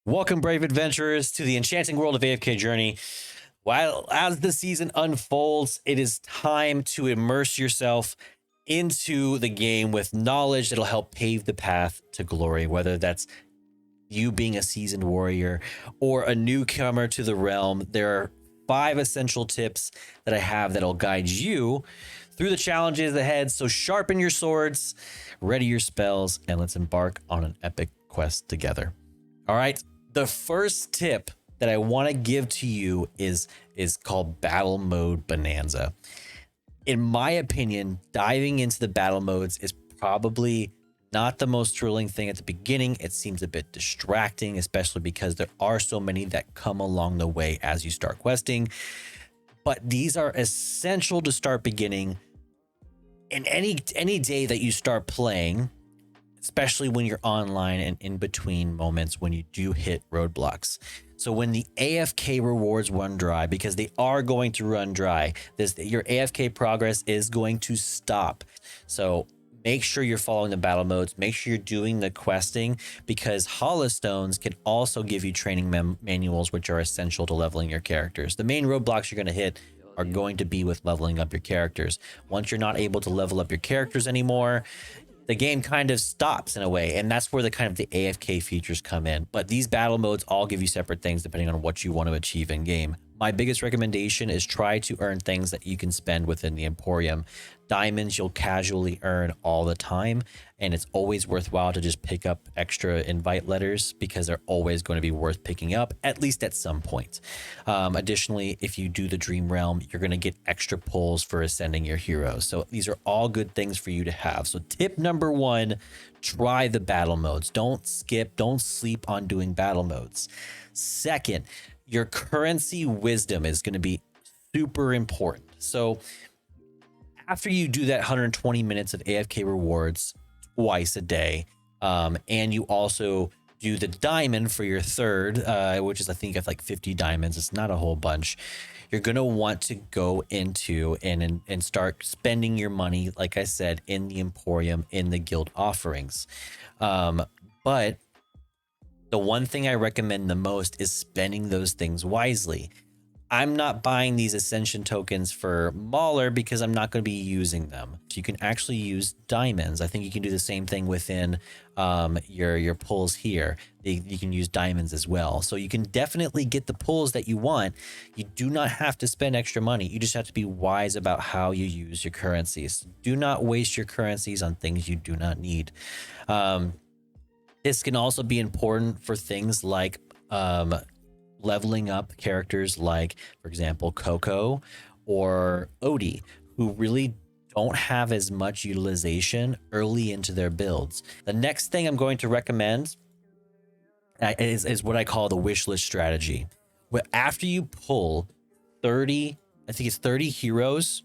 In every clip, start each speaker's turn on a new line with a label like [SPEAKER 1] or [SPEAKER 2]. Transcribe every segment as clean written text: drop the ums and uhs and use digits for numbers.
[SPEAKER 1] Welcome, brave adventurers, to the enchanting world of AFK Journey. While as the season unfolds, it is time to immerse yourself into the game with knowledge that'll help pave the path to glory, whether that's you being a seasoned warrior or a newcomer to the realm. There are 5 essential tips that I have that'll guide you through the challenges ahead. So sharpen your swords, ready your spells, and let's embark on an epic quest together. All right. The first tip that I want to give to you is called battle mode bonanza. In my opinion, diving into the battle modes is probably not the most thrilling thing at the beginning. It seems a bit distracting, especially because there are so many that come along the way as you start questing. But these are essential to start beginning. In any day that you start playing, especially when you're online and in between moments when you do hit roadblocks. So when the AFK rewards run dry, because they are going to run dry, your AFK progress is going to stop. So make sure you're following the battle modes. Make sure you're doing the questing, because holostones can also give you training manuals, which are essential to leveling your characters. The main roadblocks you're going to hit are going to be with leveling up your characters. Once you're not able to level up your characters anymore, the game kind of stops in a way, and that's where the AFK features come in. But these battle modes all give you separate things depending on what you want to achieve in game. My biggest recommendation is try to earn things that you can spend within the Emporium. Diamonds you'll casually earn all the time, and it's always worthwhile to just pick up extra invite letters because they're always going to be worth picking up, at least at some point. Additionally, if you do the Dream Realm, you're going to get extra pulls for ascending your heroes. So these are all good things for you to have. So tip number 1, try the battle modes. Don't skip, don't sleep on doing battle modes. Second, your currency wisdom is going to be super important. So after you do that 120 minutes of AFK rewards twice a day, and you also do the diamond for your third, which is I think of like 50 diamonds. It's not a whole bunch. You're going to want to go into and start spending your money, like I said, in the Emporium, in the guild offerings. But the one thing I recommend the most is spending those things wisely. I'm not buying these ascension tokens for Mauler because I'm not going to be using them. So you can actually use diamonds. I think you can do the same thing within your pulls here. You can use diamonds as well. So you can definitely get the pulls that you want. You do not have to spend extra money. You just have to be wise about how you use your currencies. Do not waste your currencies on things you do not need. This can also be important for things like leveling up characters like, for example, Coco or Odie, who really don't have as much utilization early into their builds. The next thing I'm going to recommend is what I call the wish list strategy. Where after you pull 30, I think it's 30 heroes,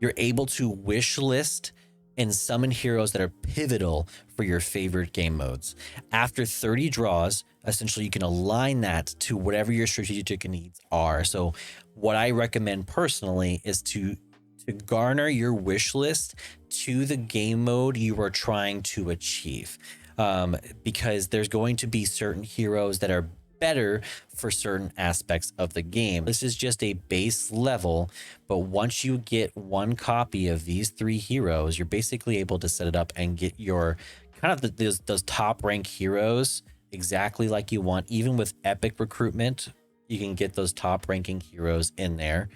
[SPEAKER 1] you're able to wish list and summon heroes that are pivotal for your favorite game modes. After 30 draws, essentially you can align that to whatever your strategic needs are. So what I recommend personally is to garner your wish list to the game mode you are trying to achieve. Because there's going to be certain heroes that are better for certain aspects of the game. This is just a base level, but once you get one copy of these 3 heroes, you're basically able to set it up and get your those top rank heroes exactly like you want. Even with epic recruitment, you can get those top ranking heroes in there.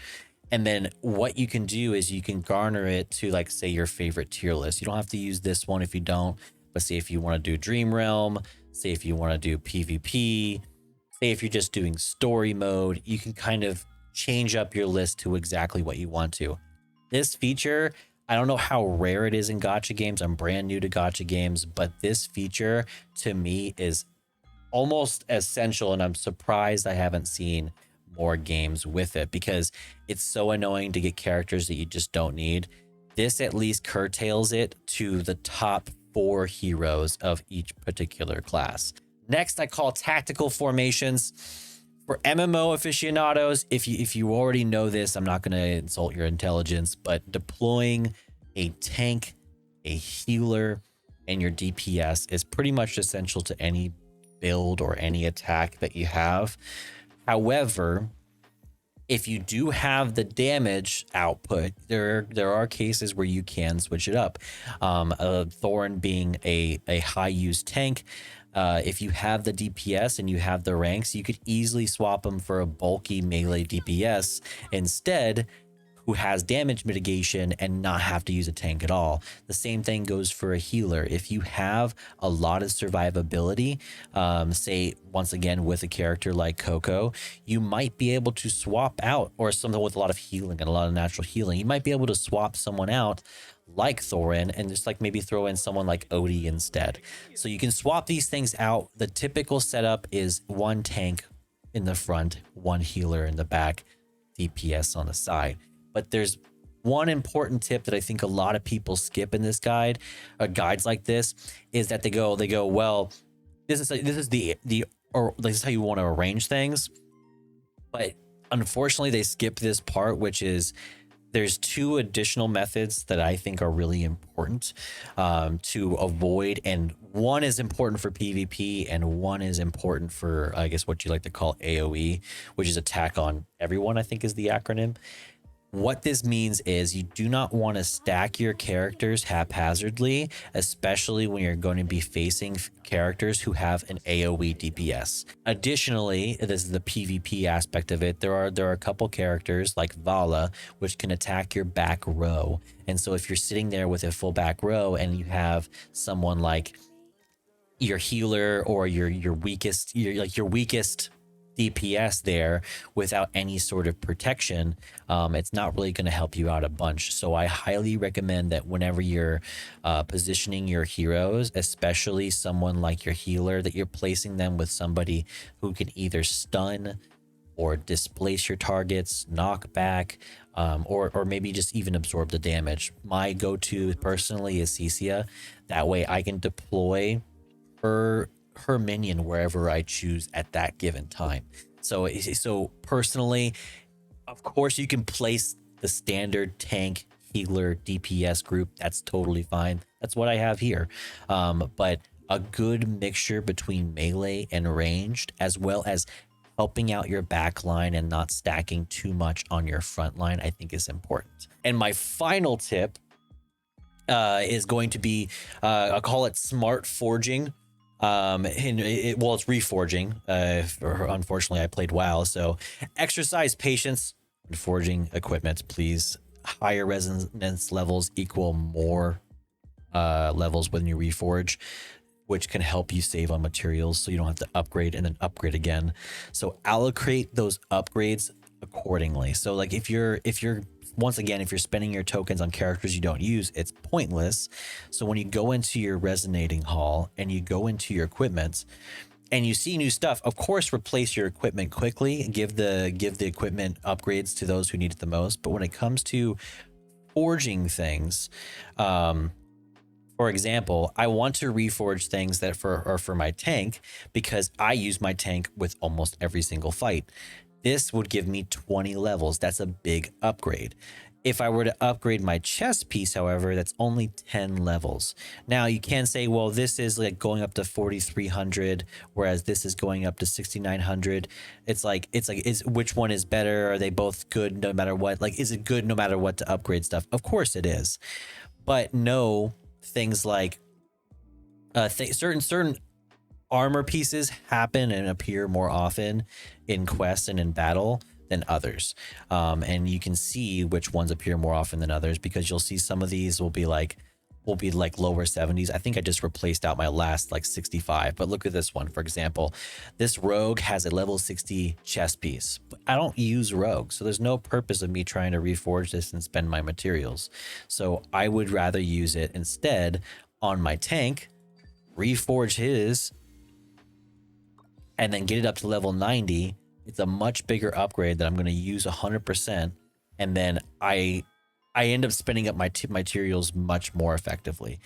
[SPEAKER 1] And then what you can do is you can garner it to, like, say, your favorite tier list. You don't have to use this one if you don't, but say if you want to do Dream Realm, say if you want to do PvP, say if you're just doing story mode, you can kind of change up your list to exactly what you want to. This feature, I don't know how rare it is in gacha games. I'm brand new to gacha games, but this feature to me is almost essential, and I'm surprised I haven't seen more games with it because it's so annoying to get characters that you just don't need. This at least curtails it to the top 4 heroes of each particular class. Next, I call tactical formations. For MMO aficionados, if you already know this, I'm not going to insult your intelligence, but deploying a tank, a healer, and your DPS is pretty much essential to any build or any attack that you have. However, if you do have the damage output, there are cases where you can switch it up. Thorn being a high use tank, if you have the DPS and you have the ranks, you could easily swap them for a bulky melee DPS instead, who has damage mitigation and not have to use a tank at all. The same thing goes for a healer. If you have a lot of survivability, say once again with a character like Coco, you might be able to swap out, or someone with a lot of healing and a lot of natural healing, you might be able to swap someone out like Thorin and just like maybe throw in someone like Odie instead. So you can swap these things out. The typical setup is one tank in the front, one healer in the back, DPS on the side. But there's one important tip that I think a lot of people skip in this guide, or guides like this, is that they go, well, this is how you want to arrange things. But unfortunately, they skip this part, which is there's two additional methods that I think are really important to avoid. And one is important for PvP and one is important for, I guess, what you like to call AoE, which is attack on everyone, I think is the acronym. What this means is you do not want to stack your characters haphazardly, especially when you're going to be facing characters who have an AoE DPS. Additionally, this is the PvP aspect of it. There are a couple characters like Vala, which can attack your back row. And so if you're sitting there with a full back row and you have someone like your healer or your weakest DPS there without any sort of protection, it's not really going to help you out a bunch. So I highly recommend that whenever you're positioning your heroes, especially someone like your healer, that you're placing them with somebody who can either stun or displace your targets, knock back, or maybe just even absorb the damage. My go-to personally is Cecia. That way I can deploy her minion wherever I choose at that given time. So personally, of course, you can place the standard tank, healer, DPS group. That's totally fine. That's what I have here. But a good mixture between melee and ranged, as well as helping out your back line and not stacking too much on your front line, I think is important. And my final tip is going to be, I'll call it smart forging. It's reforging. Unfortunately, I played WoW, so exercise patience in forging equipment, please. Higher resonance levels equal more levels when you reforge, which can help you save on materials, so you don't have to upgrade and then upgrade again. So allocate those upgrades accordingly. So like if you're once again, if you're spending your tokens on characters you don't use, it's pointless. So when you go into your resonating hall and you go into your equipment and you see new stuff, of course, replace your equipment quickly and give the equipment upgrades to those who need it the most. But when it comes to forging things, for example, I want to reforge things that are for my tank because I use my tank with almost every single fight. This would give me 20 levels. That's a big upgrade. If I were to upgrade my chest piece, however, that's only 10 levels. Now you can say, well, this is like going up to 4,300, whereas this is going up to 6,900. It's which one is better? Are they both good no matter what? Like, is it good no matter what to upgrade stuff? Of course it is. But no, things like certain armor pieces happen and appear more often in quests and in battle than others, and you can see which ones appear more often than others because you'll see some of these will be like lower 70s. I think I just replaced out my last like 65, but look at this one. For example, this rogue has a level 60 chest piece, but I don't use rogue, so there's no purpose of me trying to reforge this and spend my materials. So I would rather use it instead on my tank, reforge his, and then get it up to level 90. It's a much bigger upgrade that I'm going to use 100%. And then I end up spending up my materials much more effectively.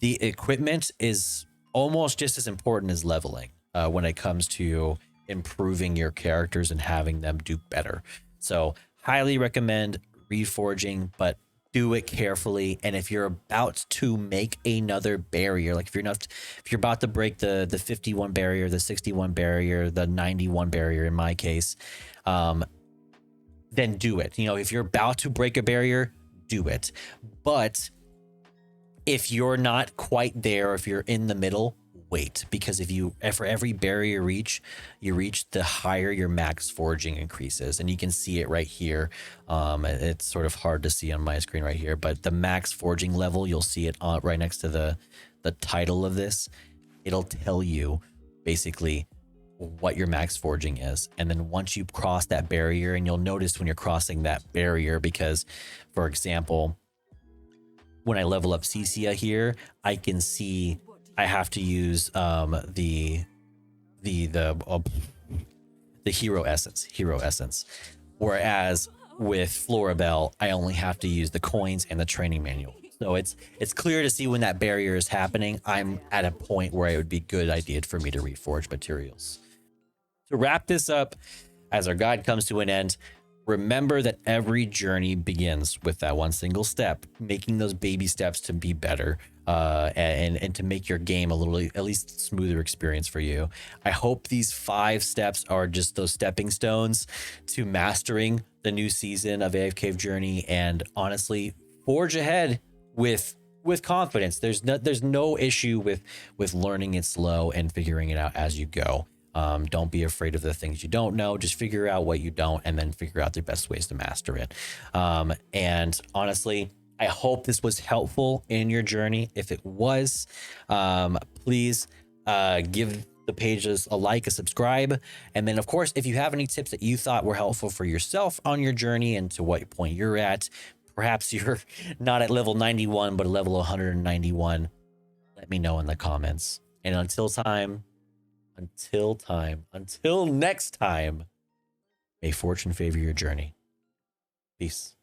[SPEAKER 1] The equipment is almost just as important as leveling when it comes to improving your characters and having them do better. So highly recommend reforging, but do it carefully. And if you're about to make another barrier, like if you're about to break the 51 barrier, the 61 barrier, the 91 barrier in my case, then do it. You know, if you're about to break a barrier, do it. But if you're not quite there, if you're in the middle, wait, because for every barrier you reach, the higher your max foraging increases. And you can see it right here. It's sort of hard to see on my screen right here, but the max foraging level, you'll see it right next to the title of this. It'll tell you basically what your max foraging is. And then once you cross that barrier, and you'll notice when you're crossing that barrier, because for example, when I level up Cecia here, I can see I have to use the hero essence. Whereas with Florabelle, I only have to use the coins and the training manual. So it's clear to see when that barrier is happening. I'm at a point where it would be a good idea for me to reforge materials. To wrap this up, as our guide comes to an end, remember that every journey begins with that one single step, making those baby steps to be better, and to make your game a little, at least smoother experience for you. I hope these 5 steps are just those stepping stones to mastering the new season of AFK Journey, and honestly, forge ahead with confidence. There's no issue with learning it slow and figuring it out as you go. Don't be afraid of the things you don't know. Just figure out what you don't, and then figure out the best ways to master it. And honestly, I hope this was helpful in your journey. If it was, please give the pages a like, a subscribe. And then, of course, if you have any tips that you thought were helpful for yourself on your journey and to what point you're at, perhaps you're not at level 91, but at level 191, let me know in the comments. And until next time, may fortune favor your journey. Peace.